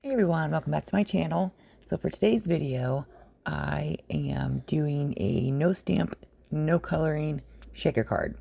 Hey everyone, welcome back to my channel. So for today's video, I am doing a no stamp, no coloring shaker card.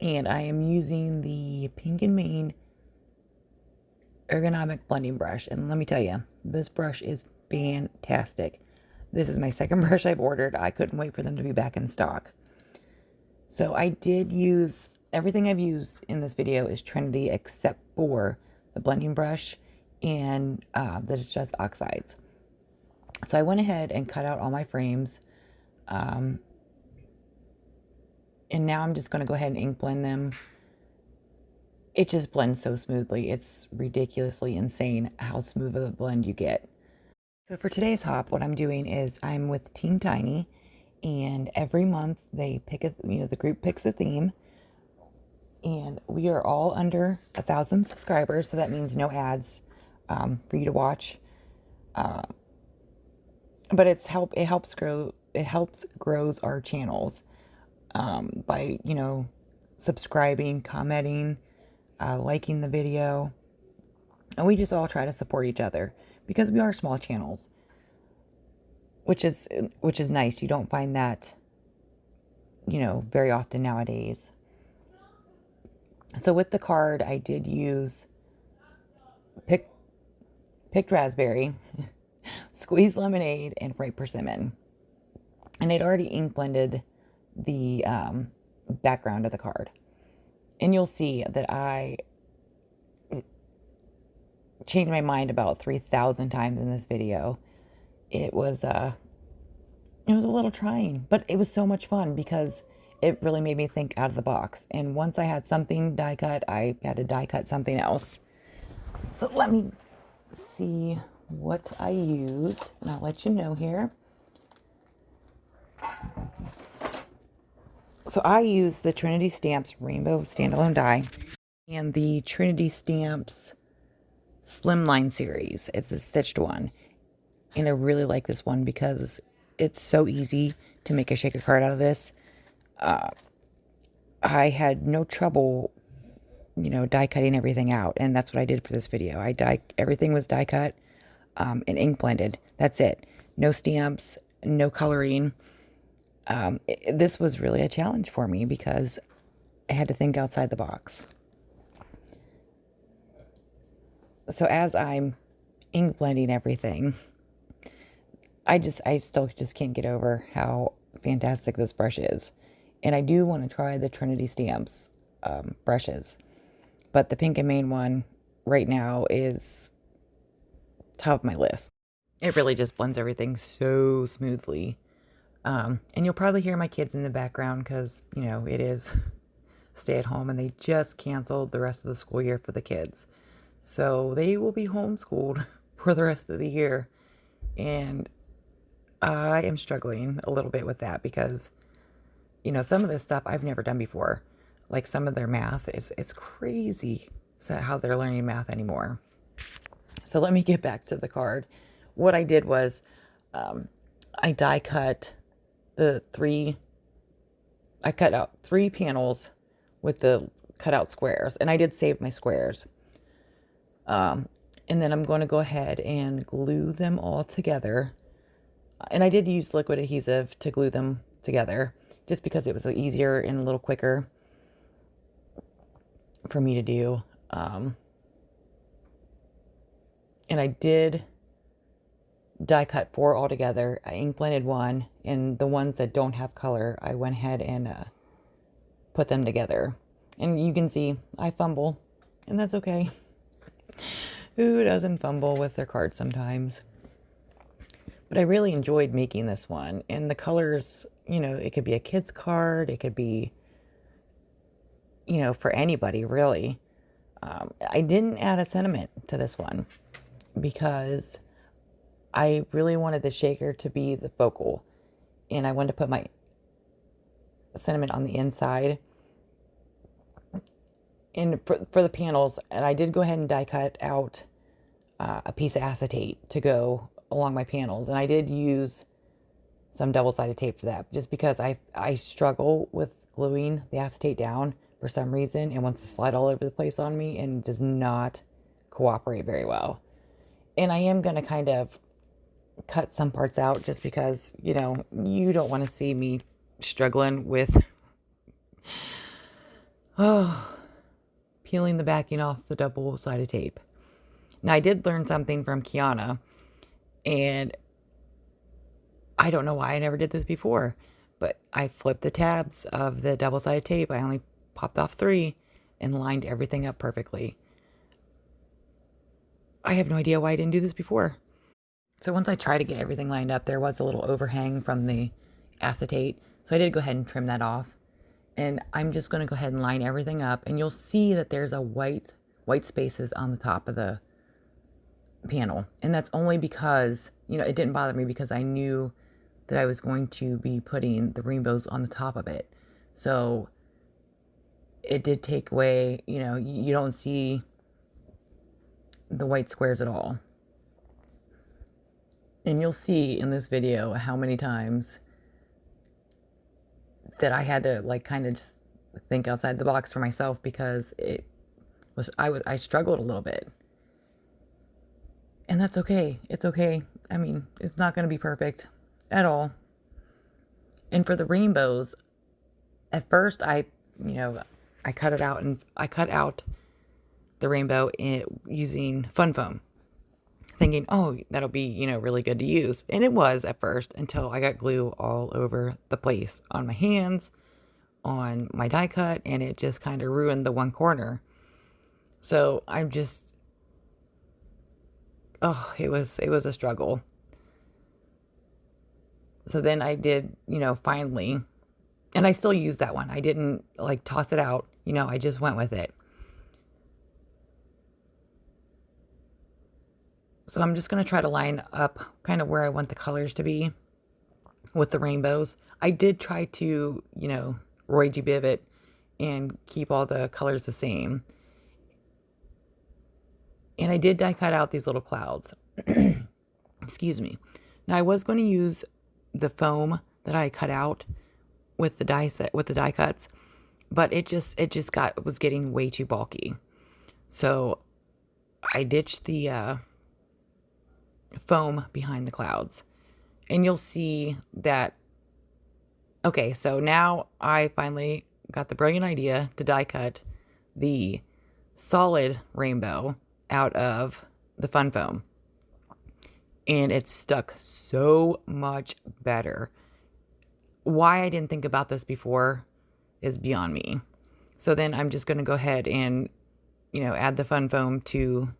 And I am using the Pink and Mane ergonomic blending brush. And let me tell you, this brush is fantastic. This is my second brush I've ordered. I couldn't wait for them to be back in stock. So I did use, everything I've used in this video is Trinity except for the blending brush and that it's just oxides. So I went ahead and cut out all my frames. And now I'm just going to go ahead and ink blend them. It just blends so smoothly. It's ridiculously insane how smooth of a blend you get. So for today's hop, what I'm doing is I'm with Team Tiny, and every month they pick a, the group picks a theme, and we are all under 1,000 subscribers, so that means no ads for you to watch. But it helps grows our channels by subscribing, commenting, liking the video, and we just all try to support each other because we are small channels, which is nice. You don't find that very often nowadays. So with the card, I did use picked raspberry, squeezed lemonade, and ripe persimmon. And I'd already ink blended the background of the card. And you'll see that I changed my mind about 3,000 times in this video. It was a little trying, but it was so much fun because it really made me think out of the box. And once I had something die cut, I had to die cut something else. So let me see what I used, and I'll let you know here. So I used the Trinity Stamps Rainbow Standalone Die and the Trinity Stamps Slimline series. It's a stitched one. And I really like this one because it's so easy to make a shaker card out of this. I had no trouble, die cutting everything out. And that's what I did for this video. Everything was die cut and ink blended. That's it. No stamps, no coloring. This was really a challenge for me because I had to think outside the box. So as I'm ink blending everything, I still just can't get over how fantastic this brush is. And I do want to try the Trinity Stamps brushes. But the Pink and Mane one right now is top of my list. It really just blends everything so smoothly. And you'll probably hear my kids in the background because, it is stay at home and they just canceled the rest of the school year for the kids. So they will be homeschooled for the rest of the year. And I am struggling a little bit with that because, some of this stuff I've never done before. Like some of their math, it's crazy how they're learning math anymore. So let me get back to the card. What I did was I die cut I cut out 3 panels with the cutout squares, and I did save my squares. And then I'm going to go ahead and glue them all together. And I did use liquid adhesive to glue them together just because it was easier and a little quicker for me to do. And I did die cut 4 all together. I ink blended 1, and the ones that don't have color, I went ahead and put them together. And you can see I fumble, and that's okay. Who doesn't fumble with their cards sometimes? But I really enjoyed making this one. And the colors, it could be a kid's card. It could be, for anybody, really. I didn't add a sentiment to this one because I really wanted the shaker to be the focal. And I wanted to put my sentiment on the inside. And for the panels, and I did go ahead and die cut out a piece of acetate to go along my panels. And I did use some double-sided tape for that just because I struggle with gluing the acetate down for some reason and wants to slide all over the place on me and does not cooperate very well. And I am going to kind of cut some parts out just because, you know, you don't want to see me struggling with peeling the backing off the double-sided tape. Now, I did learn something from Kiana, and I don't know why I never did this before, but I flipped the tabs of the double-sided tape. I only popped off 3 and lined everything up perfectly. I have no idea why I didn't do this before. So once I tried to get everything lined up, there was a little overhang from the acetate. So I did go ahead and trim that off. And I'm just going to go ahead and line everything up. And you'll see that there's a white spaces on the top of the panel. And that's only because, you know, it didn't bother me because I knew that I was going to be putting the rainbows on the top of it. So it did take away, you know, you don't see the white squares at all. And you'll see in this video how many times that I had to like kind of just think outside the box for myself because it was, I struggled a little bit. And that's okay. It's okay. I mean, it's not going to be perfect at all. And for the rainbows, at first I cut it out, and I cut out the rainbow using Fun Foam, thinking, oh, that'll be, you know, really good to use. And it was at first until I got glue all over the place on my hands, on my die cut, and it just kind of ruined the one corner. So I'm just, it was a struggle. So then I did, you know, finally, and I still use that one. I didn't like toss it out, you know, I just went with it. So I'm just going to try to line up kind of where I want the colors to be with the rainbows. I did try to, you know, Roy G. Biv it and keep all the colors the same. And I did die cut out these little clouds. Excuse me. Now I was going to use the foam that I cut out with the die cuts, but it was getting way too bulky. So I ditched the foam behind the clouds, and you'll see that. Okay, so now I finally got the brilliant idea to die cut the solid rainbow out of the Fun Foam, and it stuck so much better. Why I didn't think about this before is beyond me. So then I'm just going to go ahead and, you know, add the Fun Foam to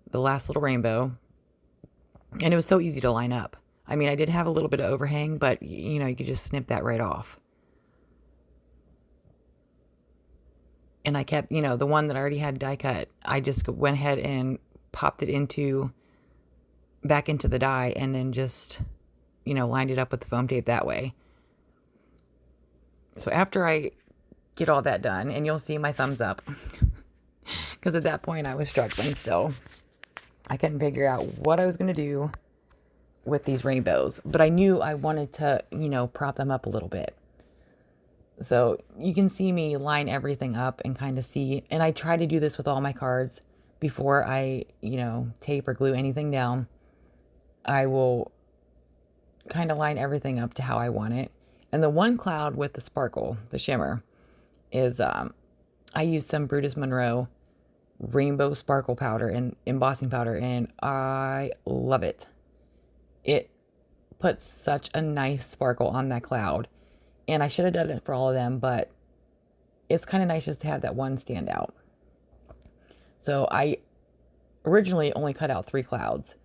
the last little rainbow. And it was so easy to line up. I mean, I did have a little bit of overhang, but, you know, you could just snip that right off. And I kept, you know, the one that I already had die cut, I just went ahead and popped it back into the die, and then just, you know, lined it up with the foam tape that way. So after I get all that done, and you'll see my thumbs up, because at that point I was struggling still. I couldn't figure out what I was going to do with these rainbows, but I knew I wanted to, you know, prop them up a little bit. So you can see me line everything up and kind of see, and I try to do this with all my cards before I, you know, tape or glue anything down. I will kind of line everything up to how I want it. And the one cloud with the sparkle, the shimmer, is I used some Brutus Monroe rainbow sparkle powder and embossing powder, and I love it. It puts such a nice sparkle on that cloud. And I should have done it for all of them, but it's kind of nice just to have that one stand out. So I originally only cut out 3 clouds.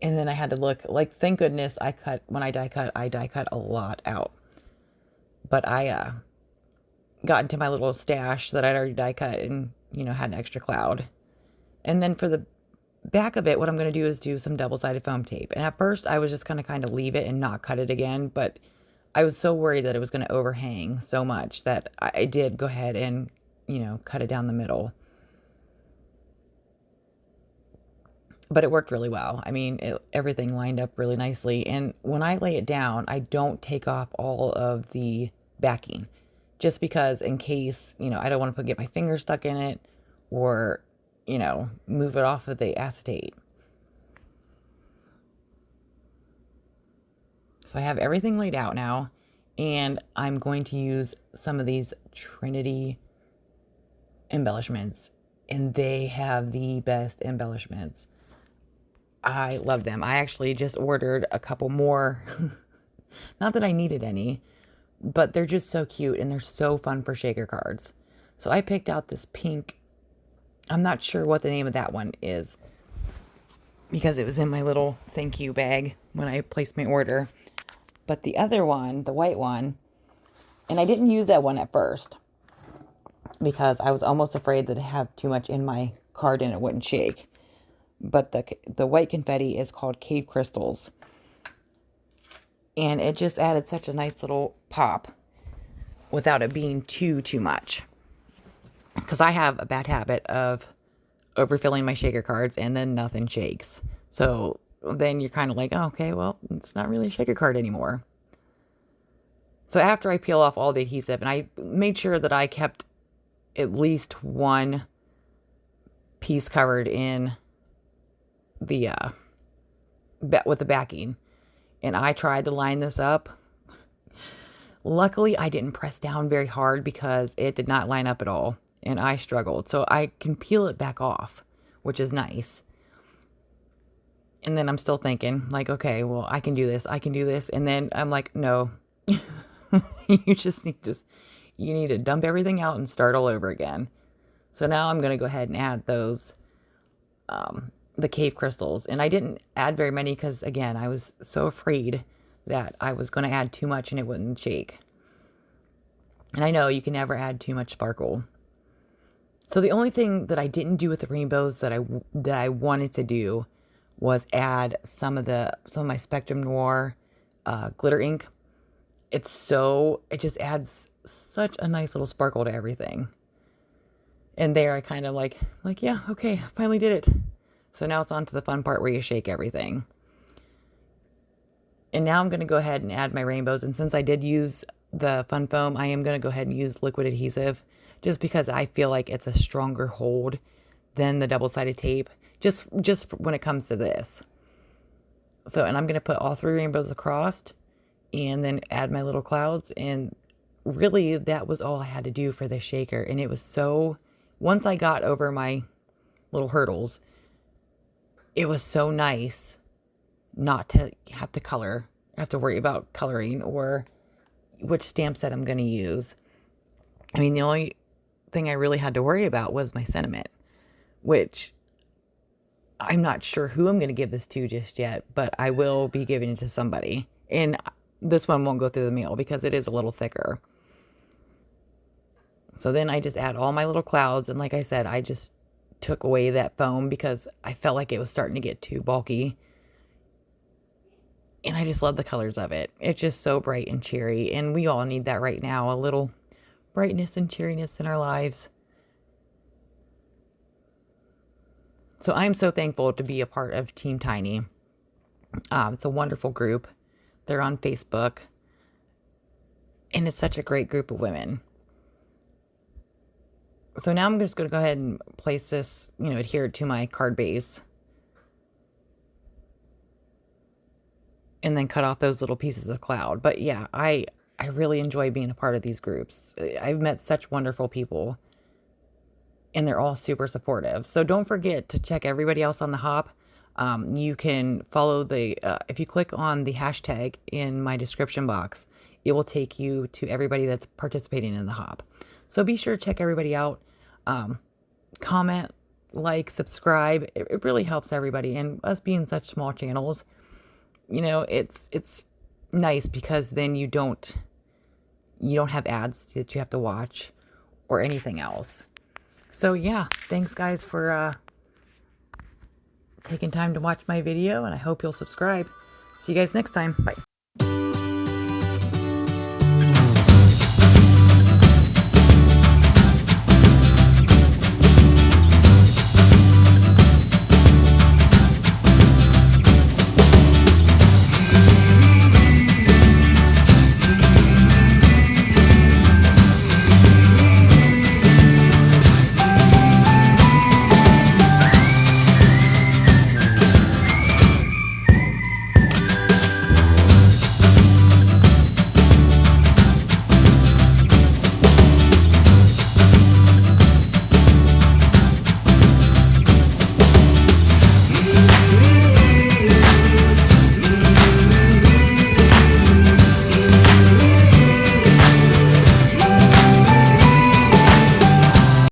And then I had to look, like, thank goodness when I die cut a lot out. But I got into my little stash that I'd already die cut and, you know, had an extra cloud. And then for the back of it, what I'm going to do is do some double-sided foam tape. And at first I was just going to kind of leave it and not cut it again, but I was so worried that it was going to overhang so much that I did go ahead and, you know, cut it down the middle. But it worked really well. I mean, everything lined up really nicely. And when I lay it down, I don't take off all of the backing, just because in case, you know, I don't want to get my finger stuck in it, or, you know, move it off of the acetate. So I have everything laid out now, and I'm going to use some of these Trinity embellishments, and they have the best embellishments. I love them. I actually just ordered a couple more. Not that I needed any, but they're just so cute, and they're so fun for shaker cards. So I picked out this pink. I'm not sure what the name of that one is because it was in my little thank you bag when I placed my order. But the other one, the white one, and I didn't use that one at first because I was almost afraid that I'd have too much in my card and it wouldn't shake. But the white confetti is called Cave Crystals. And it just added such a nice little pop without it being too much. Because I have a bad habit of overfilling my shaker cards and then nothing shakes. So then you're kind of like, oh, okay, well, it's not really a shaker card anymore. So after I peel off all the adhesive, and I made sure that I kept at least one piece covered in the with the backing, and I tried to line this up. Luckily, I didn't press down very hard because it did not line up at all, and I struggled. So I can peel it back off, which is nice. And then I'm still thinking, like, okay, well, I can do this. I can do this. And then I'm like, no, you just need to, you need to dump everything out and start all over again. So now I'm going to go ahead and add those, the cave crystals. And I didn't add very many because, again, I was so afraid that I was going to add too much and it wouldn't shake. And I know you can never add too much sparkle. So the only thing that I didn't do with the rainbows that I wanted to do was add some of my Spectrum Noir glitter ink. It just adds such a nice little sparkle to everything. And there I kind of like, yeah, okay, I finally did it. So now it's on to the fun part where you shake everything. And now I'm going to go ahead and add my rainbows. And since I did use the Fun Foam, I am going to go ahead and use liquid adhesive just because I feel like it's a stronger hold than the double-sided tape. Just when it comes to this. So, and I'm going to put all 3 rainbows across and then add my little clouds. And really, that was all I had to do for this shaker. And it was so, once I got over my little hurdles, it was so nice not to have to worry about coloring or which stamp set I'm going to use. I mean, the only thing I really had to worry about was my sentiment, which I'm not sure who I'm going to give this to just yet, but I will be giving it to somebody. And this one won't go through the mail because it is a little thicker. So then I just add all my little clouds. And like I said, I just took away that foam because I felt like it was starting to get too bulky. And I just love the colors of it. It's just so bright and cheery. And we all need that right now. A little brightness and cheeriness in our lives. So I'm so thankful to be a part of Team Tiny. It's a wonderful group. They're on Facebook. And it's such a great group of women. So now I'm just going to go ahead and place this, adhere to my card base. And then cut off those little pieces of cloud. But yeah, I really enjoy being a part of these groups. I've met such wonderful people. And they're all super supportive. So don't forget to check everybody else on the hop. You can follow if you click on the hashtag in my description box, it will take you to everybody that's participating in the hop. So be sure to check everybody out. Comment, like, subscribe. It really helps everybody. And us being such small channels, it's nice because then you don't have ads that you have to watch or anything else. So yeah, thanks guys for taking time to watch my video, and I hope you'll subscribe. See you guys next time. Bye.